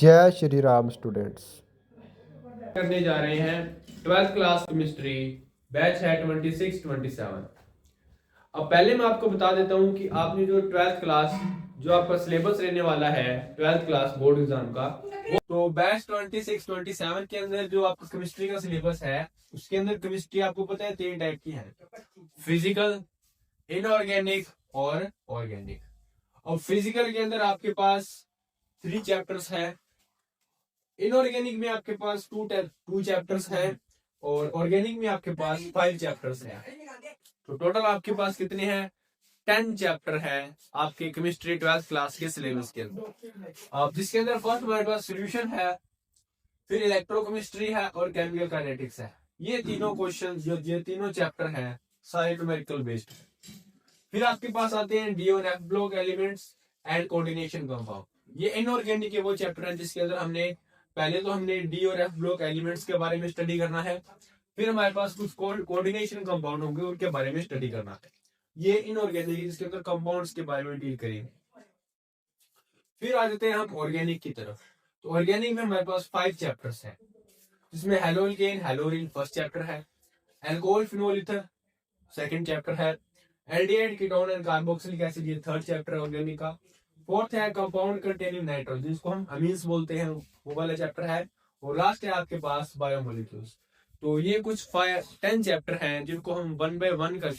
जय श्री राम स्टूडेंट्स। करने जा रहे हैं 12th क्लास केमिस्ट्री। बैच है 26-27। अब पहले मैं आपको बता देता हूं कि आपने जो 12th क्लास जो आपका सिलेबस रहने वाला है 12th क्लास बोर्ड एग्जाम का, तो बैच 26-27 के अंदर जो आपका केमिस्ट्री का सिलेबस है उसके अंदर केमिस्ट्री आपको पता है 3 टाइप की है: फिजिकल, इनऑर्गेनिक और ऑर्गेनिक। अब फिजिकल के अंदर आपके पास 3 चैप्टर्स है, इनऑर्गेनिक में आपके पास टू चैप्टर्स हैं और ऑर्गेनिक में आपके पास 5 चैप्टर्स हैं। तो टोटल आपके पास कितने हैं? 10 चैप्टर है आपके केमिस्ट्री 12th क्लास के सिलेबस के अंदर। अब जिसके अंदर फर्स्ट हमारे पास सॉल्यूशन है, फिर इलेक्ट्रोकेमिस्ट्री है और केमिकल काइनेटिक्स है। ये तीनों क्वेश्चन जो ये तीनों चैप्टर हैं सारे न्यूमेरिकल बेस्ड है। फिर आपके पास आते हैं डी और F block elements and coordination compound. ये इनऑर्गेनिक के वो चैप्टर हैं जिसके अंदर हमने डी और एफ ब्लॉक एलिमेंट्स के बारे में स्टडी करना है। फिर हमारे पास कुछ कोऑर्डिनेशन कंपाउंड होंगे, उनके बारे में स्टडी करना है। ये इनऑर्गेनिक जिसके अंदर कंपाउंड्स के बारे में डील करेंगे। फिर आ जाते हैं हम ऑर्गेनिक की तरफ। तो ऑर्गेनिक में हमारे पास 5 चैप्टर्स हैं, जिसमें हेलोल्केन हेलोरिन फर्स्ट चैप्टर है, alcohol phenol ether second chapter है, aldehyde ketone and carboxylic acid ये थर्ड चैप्टर है ऑर्गेनिक का। फोर्थ है कंपाउंड कंटेनिंग नाइट्रोजन जिसको हम अमीन्स बोलते हैं, वो वाला चैप्टर है। और लास्ट है आपके पास बायोमोलिक्यूल्स। तो ये कुछ 10 चैप्टर हैं जिनको हम 1 बाय 1 कर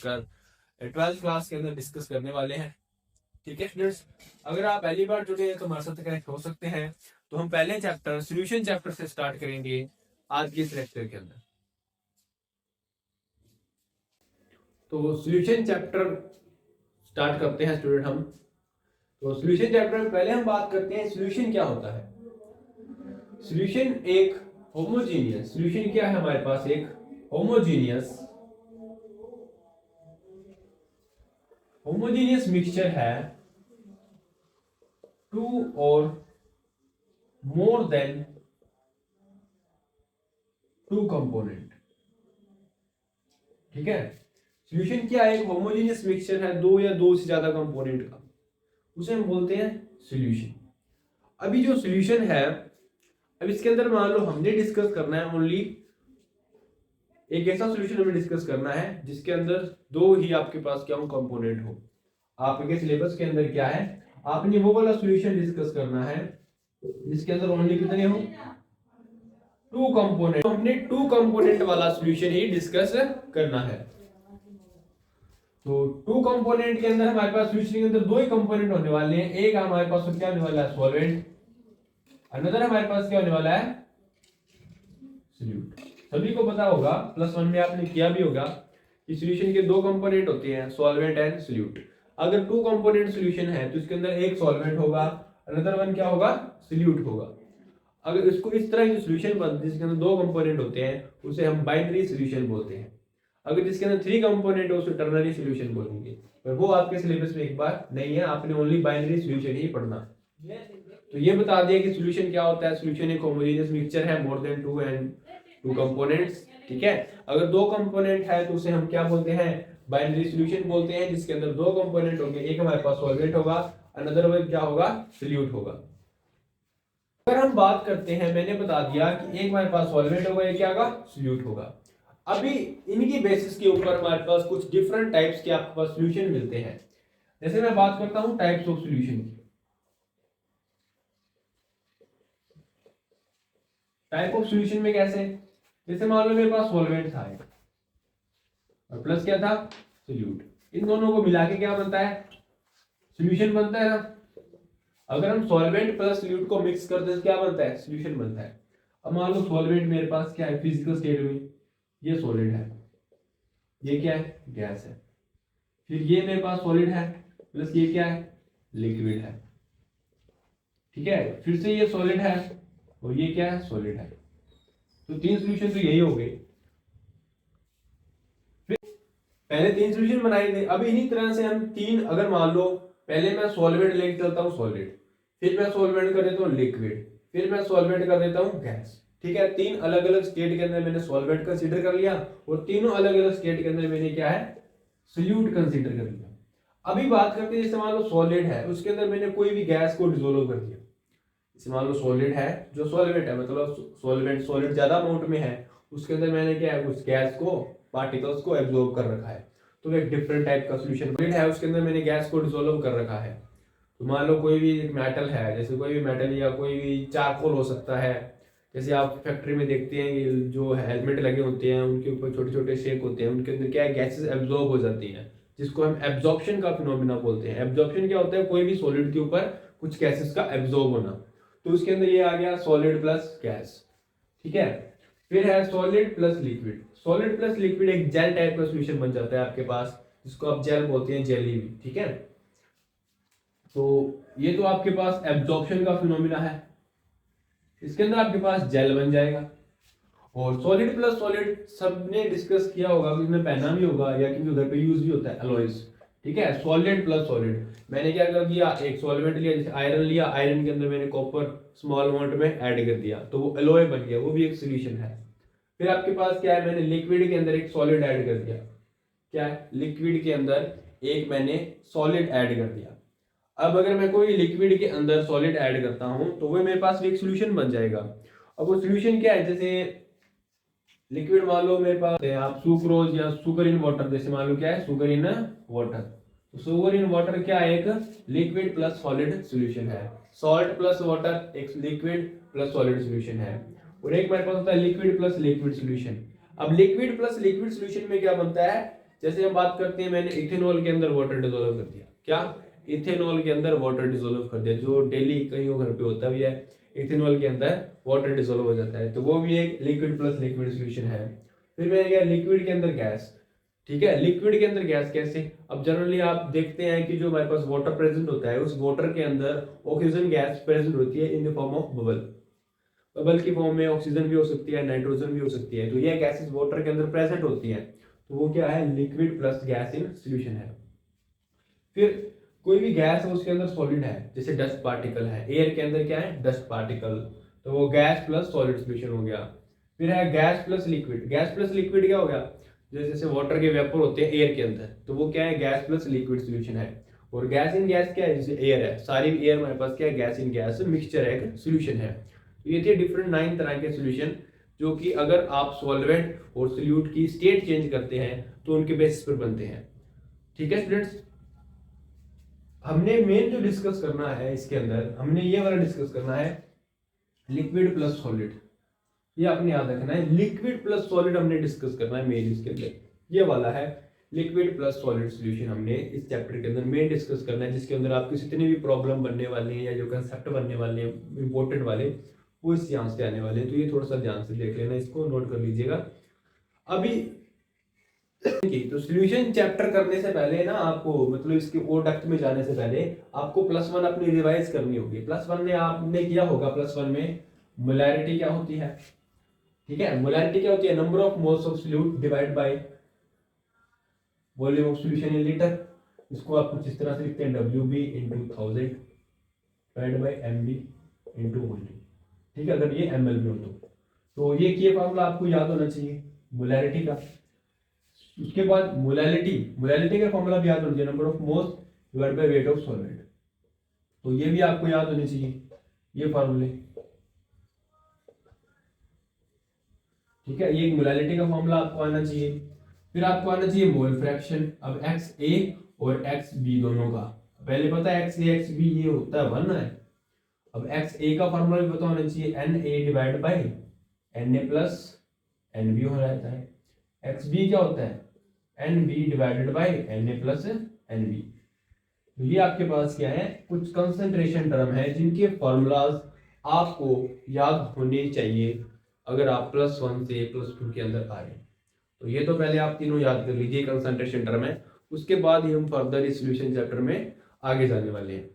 12th क्लास के अंदर डिस्कस करने वाले हैं। ठीक है स्टूडेंट्स, अगर आप पहली बार जुड़े हैं तो हमारे साथ कनेक्ट हो सकते हैं। तो हम पहले चैप्टर सॉल्यूशन चैप्टर से स्टार्ट करेंगे आज के इस लेक्चर के अंदर। तो सॉल्यूशन चैप्टर स्टार्ट करते हैं स्टूडेंट हम। तो सॉल्यूशन चैप्टर में पहले हम बात करते हैं सॉल्यूशन क्या होता है। सॉल्यूशन एक होमोजीनियस सॉल्यूशन क्या है हमारे पास? एक होमोजीनियस मिक्सचर है टू और मोर देन टू कंपोनेंट। ठीक है, सॉल्यूशन क्या है? एक होमोजीनियस मिक्सचर है दो या दो से ज्यादा कंपोनेंट का, उसे हम बोलते हैं सॉल्यूशन। अभी जो सॉल्यूशन है, अब इसके अंदर मान लो हमने डिस्कस करना है ओनली एक ऐसा सॉल्यूशन हमें डिस्कस करना है जिसके अंदर दो ही आपके पास क्या हो कंपोनेंट हो। आपके सिलेबस के अंदर क्या है, आपने वो वाला सॉल्यूशन डिस्कस करना है जिसके अंदर ओनली कितने हो? 2 कंपोनेंट। तो हमने 2 कंपोनेंट वाला सॉल्यूशन ही डिस्कस करना है। तो 2 कंपोनेंट के अंदर हमारे पास सॉल्यूशन के अंदर दो ही कंपोनेंट होने वाले हैं। एक हमारे पास क्या होने वाला है? सॉल्वेंट। अनदर हमारे पास क्या होने वाला है? सॉल्यूट। सभी को पता होगा, +1 में आपने किया भी होगा कि सॉल्यूशन के दो कंपोनेंट होते हैं, सॉल्वेंट एंड सॉल्यूट। अगर 2 कंपोनेंट सॉल्यूशन है तो इसके अंदर एक सॉल्वेंट होगा, अनदर वन क्या होगा? सॉल्यूट होगा। अगर इसको इस तरह की सॉल्यूशन बनती है जिसके अंदर दो कंपोनेंट होते हैं उसे हम बाइनरी सॉल्यूशन बोलते हैं। अगर जिसके अंदर 3 कंपोनेंट है उसे टर्नरी सॉल्यूशन बोलेंगे। पर वो आपके सिलेबस में एक बार नहीं है, आपने ओनली बाइनरी सॉल्यूशन ही पढ़ना। तो ये बता दिया कि सॉल्यूशन क्या होता है। सॉल्यूशन एक होमोजेनियस मिक्सचर है मोर देन 2 कंपोनेंट्स। ठीक है, अगर दो कंपोनेंट है तो उसे हम क्या बोलते हैं? बाइनरी सॉल्यूशन बोलते हैं, जिसके अंदर दो कंपोनेंट होंगे, एक हमारे पास सॉल्वेंट होगा, अनदर वन क्या होगा? सॉल्यूट होगा। अगर हम बात करते हैं, मैंने बता दिया कि एक हमारे पास सॉल्वेंट होगा, एक क्या होगा? सॉल्यूट होगा। अभी इनकी बेसिस के ऊपर हमारे पास कुछ डिफरेंट टाइप्स के आपके पास सॉल्यूशन मिलते हैं। जैसे मैं बात करता हूं टाइप्स ऑफ सॉल्यूशन की। टाइप ऑफ सॉल्यूशन में कैसे? जैसे मान लो मेरे पास सॉल्वेंट था एक और प्लस क्या था? सॉल्यूट। इन दोनों को मिला के क्या बनता है? सॉल्यूशन बनता है ना। अगर हम सॉल्वेंट प्लस सॉल्यूट को मिक्स करते हैं क्या बनता है? सॉल्यूशन बनता है। अब मान लो सॉल्वेंट मेरे पास क्या है फिजिकल स्टेट में? ये सॉलिड है, ये क्या है? गैस है। फिर ये मेरे पास सॉलिड है प्लस ये क्या है? लिक्विड है। ठीक है, फिर से ये सॉलिड है और ये क्या है? सॉलिड है। तो 3 सॉल्यूशन तो यही हो गए। फिर पहले 3 सॉल्यूशन बनाए थे, अब इन्हीं तरह से हम 3, अगर मान लो पहले मैं सॉल्वेंट लेके चलता हूँ सॉलिड, फिर मैं सॉल्वेंट कर देता हूँ लिक्विड, फिर मैं सॉल्वेंट कर देता हूँ गैस। ठीक है, 3 अलग अलग स्टेट के अंदर मैंने सॉल्वेंट कंसीडर कर लिया और तीनों अलग अलग स्टेट के अंदर मैंने क्या है? सॉल्यूट कंसीडर कर लिया। अभी बात करते हैं जैसे मान लो सॉलिड है, उसके अंदर मैंने कोई भी गैस को डिसोल्व कर दिया। जैसे मान लो सॉलिड है जो सॉल्वेंट है, मतलब सॉलिड ज्यादा अमाउंट में है, उसके अंदर मैंने क्या है उस गैस को, पार्टिकल्स को एब्जॉर्ब कर रखा है, तो एक डिफरेंट टाइप का सोल्यूशन है, उसके अंदर मैंने गैस को डिसोल्व कर रखा है। तो मान लो कोई भी एक मेटल है, जैसे कोई भी मेटल या कोई भी चारकोल हो सकता है, जैसे आप फैक्ट्री में देखते हैं कि जो हेलमेट लगे होते हैं उनके ऊपर छोटे छोटे शेक होते हैं, उनके अंदर क्या है गैसेस एब्जॉर्ब हो जाती हैं, जिसको हम एब्जॉर्प्शन का फिनोमिना बोलते हैं। एब्जॉर्प्शन क्या होता है, कोई भी सॉलिड के ऊपर कुछ गैसेस का एब्जॉर्ब होना। तो उसके अंदर ये आ गया सॉलिड प्लस गैस, ठीक है। फिर है solid plus liquid. Solid plus liquid एक जेल टाइप का सॉल्यूशन बन जाता है आपके पास, जिसको आप जेल बोलते हैं, जेली भी, ठीक है। तो ये तो आपके पास एब्जॉर्प्शन का फिनोमिना है, इसके अंदर आपके पास जेल बन जाएगा। और सॉलिड प्लस सॉलिड सबने डिस्कस किया होगा, किसी ने पहना भी होगा या किसी घर पे यूज भी होता है, अलॉयज, ठीक है। सॉलिड प्लस सॉलिड, मैंने क्या कर दिया, एक सॉल्वेंट लिया, जैसे आयरन लिया, आयरन के अंदर मैंने कॉपर स्मॉल अमाउंट में ऐड कर दिया, तो वो एलॉय बन गया, वो भी एक सोल्यूशन है। फिर आपके पास क्या है, मैंने लिक्विड के अंदर एक सॉलिड ऐड कर दिया, क्या है, लिक्विड के अंदर एक मैंने सॉलिड ऐड कर दिया। अब अगर मैं कोई लिक्विड के अंदर सॉलिड ऐड करता हूं तो वो मेरे पास एक सोल्यूशन बन जाएगा। अब वो सोल्यूशन क्या है, जैसे लिक्विड मान लो मेरे पास है, आप सुक्रोज या सुगर इन वाटर, जैसे मान लो क्या है सुगर इन वाटर, तो सुगर इन वाटर क्या है, एक लिक्विड प्लस सॉलिड सोल्यूशन है। सॉल्ट प्लस वाटर एक लिक्विड प्लस सॉलिड सोल्यूशन है। और एक मेरे पास होता है लिक्विड प्लस लिक्विड सोल्यूशन। अब लिक्विड प्लस लिक्विड सोल्यूशन में क्या बनता है, जैसे हम बात करते हैं, मैंने इथेनॉल के अंदर वाटर डिसोल्व कर दिया, क्या, इथेनॉल के अंदर वाटर डिसोल्व कर दिया, जो डेली कईयों घर पे होता भी है, इथेनॉल के अंदर वाटर डिसोल्व हो जाता है, तो वो भी एक लिक्विड प्लस लिक्विड सोल्यूशन है। फिर मैंने क्या, लिक्विड के अंदर गैस, ठीक है। लिक्विड के अंदर गैस कैसे, अब जनरली आप देखते हैं कि जो हमारे पास वाटर प्रेजेंट होता है, उस वाटर के अंदर ऑक्सीजन गैस प्रेजेंट होती है in the form of bubble. Bubble की फॉर्म में ऑक्सीजन भी हो सकती है, नाइट्रोजन भी हो सकती है, तो ये गैसेस वाटर के अंदर प्रेजेंट होती है, तो वो क्या है, liquid plus gas in solution है। फिर कोई भी गैस है उसके अंदर सॉलिड है, जैसे डस्ट पार्टिकल है, एयर के अंदर क्या है डस्ट पार्टिकल, तो वो गैस प्लस सॉलिड सोल्यूशन हो गया। फिर है gas plus liquid. Gas plus liquid क्या हो गया, जैसे वाटर के वेपर होते हैं एयर के अंदर, तो वो क्या है गैस प्लस लिक्विड सोल्यूशन है। और गैस इन गैस क्या है, जैसे एयर है, सारी एयर हमारे पास क्या है, गैस इन गैस मिक्सचर है, एक सोल्यूशन है। तो ये थे डिफरेंट 9 तरह के सोल्यूशन, जो कि अगर आप सॉल्वेंट और सोल्यूट की स्टेट चेंज करते हैं तो उनके बेसिस पर बनते हैं, ठीक है स्टूडेंट्स। हमने मेन जो डिस्कस करना है इसके अंदर, हमने ये वाला डिस्कस करना है लिक्विड प्लस सॉलिड, ये आपने याद रखना है, लिक्विड प्लस सॉलिड हमने डिस्कस करना है मेन इसके अंदर, ये वाला है लिक्विड प्लस सॉलिड सॉल्यूशन हमने इस चैप्टर के अंदर मेन डिस्कस करना है, जिसके अंदर आपके जितने भी प्रॉब्लम बनने वाले हैं या जो कंसेप्ट बनने वाले हैं इंपॉर्टेंट वाले, वो इस यहाँ से आने वाले हैं। तो ये थोड़ा सा ध्यान से देख लेना, इसको नोट कर लीजिएगा। अभी तो सॉल्यूशन चैप्टर करने से पहले ना आपको, मतलब इसके और डेप्थ में जाने से पहले आपको +1 अपनी रिवाइज करनी होगी। +1 में आपने किया होगा, +1 में मोलैरिटी क्या होती है, ठीक है। मोलैरिटी क्या होती है, number of moles of solute divide by volume of solution in litre. इसको आप कुछ इस तरह से लिखते हैं, WB × 1000 divide by MB × volume, ठीक है, अगर ये ml में हो तो ये फार्मूला आपको याद होना चाहिए मोलैरिटी का। उसके बाद मोलैलिटी का फॉर्मूला भी याद होना चाहिए, number of moles divide by weight of solvent, तो ये भी आपको याद होने चाहिए ये फार्मूले, ठीक है। ये मोलैलिटी का फॉर्मूला आपको आना चाहिए। फिर आपको आना चाहिए मोल फ्रैक्शन। अब XA और XB दोनों का पहले पता है, XA XB ये होता है 1 है। अब XA का फॉर्मूला भी पता होना चाहिए, Na divide by Na plus Nb हो जाता है। XB क्या होता है, NB divided by Na plus Nb। तो ये आपके पास क्या है, कुछ कंसंट्रेशन टर्म है जिनके फॉर्मूलाज आपको याद होने चाहिए अगर आप +1 से +2 के अंदर आ रहे हैं। तो ये तो पहले आप तीनों याद कर लीजिए, कंसंट्रेशन टर्म है, उसके बाद ही हम फर्दर इस सॉल्यूशन चैप्टर में आगे जाने वाले हैं।